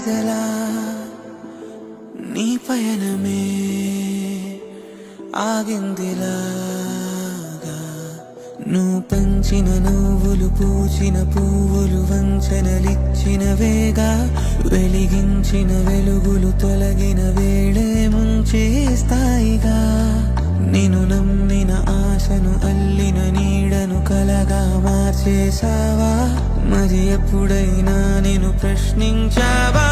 ఆగేదెలా నీ పయనమే ఆగిందిలాగా నువ్వు పంచిన నువ్వులు పూచిన పువ్వులు వంచనలిచ్చిన వేగా వెలిగించిన వెలుగులు తొలగిన వేళే ముంచేస్తాయిగా నిన్ను నమ్మిన ఆశను అల్లిన నీడను కలగా మార్చేసావా మరి ఎప్పుడైనా నేను ప్రశ్నించావా